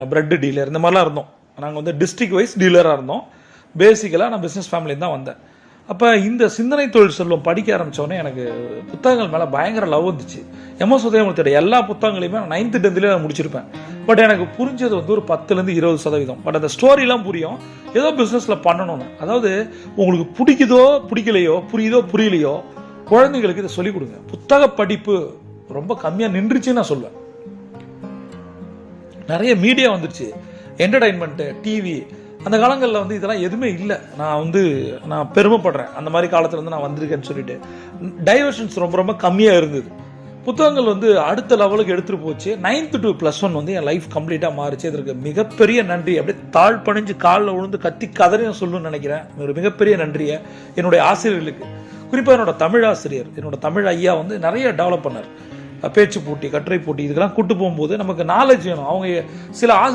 Bread dealer இந்த மாதிரிலாம் இருந்தோம். நாங்கள் வந்து டிஸ்ட்ரிக்ட் வைஸ் டீலராக இருந்தோம். பேசிக்கலாக நான் பிஸ்னஸ் ஃபேமிலி தான் வந்தேன். அப்போ இந்த சிந்தனை தொழில் செல்வம் படிக்க ஆரம்பித்தோடனே எனக்கு புத்தகங்கள் மேலே பயங்கர லவ் வந்துச்சு. எம்எஸ் உதயமூர்த்தியோட எல்லா புத்தகங்களையுமே நான் 9th 10th நான் முடிச்சிருப்பேன். பட் எனக்கு புரிஞ்சது வந்து ஒரு 10-20%. பட் அந்த ஸ்டோரிலாம் புரியும், ஏதோ பிஸ்னஸில் பண்ணணும்னு. அதாவது உங்களுக்கு பிடிக்குதோ பிடிக்கலையோ, புரியுதோ புரியலையோ, குழந்தைங்களுக்கு இதை சொல்லிக் கொடுங்க. புத்தக படிப்பு ரொம்ப கம்மியாக நின்றுச்சுன்னு நான் சொல்லுவேன். நிறைய மீடியா வந்துருச்சு, என்டர்டைன்மெண்ட்டு, டிவி. அந்த காலங்களில் வந்து இதெல்லாம் எதுவுமே இல்லை. நான் பெருமைப்படுறேன் அந்த மாதிரி காலத்தில் வந்து நான் வந்திருக்கேன்னு சொல்லிட்டு. டைவர்ஷன்ஸ் ரொம்ப ரொம்ப கம்மியாக இருந்தது. புத்தகங்கள் வந்து அடுத்த லெவலுக்கு எடுத்துகிட்டு போச்சு. 9th to +1 வந்து என் லைஃப் கம்ப்ளீட்டாக மாறிச்சு. இதற்கு மிகப்பெரிய நன்றி. அப்படியே தாழ் பணிஞ்சு காலில் விழுந்து கத்தி கதறி நான் சொல்லணும்னு நினைக்கிறேன். ஒரு மிகப்பெரிய நன்றியை என்னுடைய ஆசிரியர்களுக்கு, குறிப்பாக என்னோட தமிழ் ஆசிரியர், என்னோட தமிழ் ஐயா வந்து நிறைய டெவலப் பண்ணார். பேச்சு போட்டி, கட்டுரை போட்டி, இதுக்கெல்லாம் கூட்டு போகும்போது நமக்கு நாலேஜ் வேணும். அவங்க சில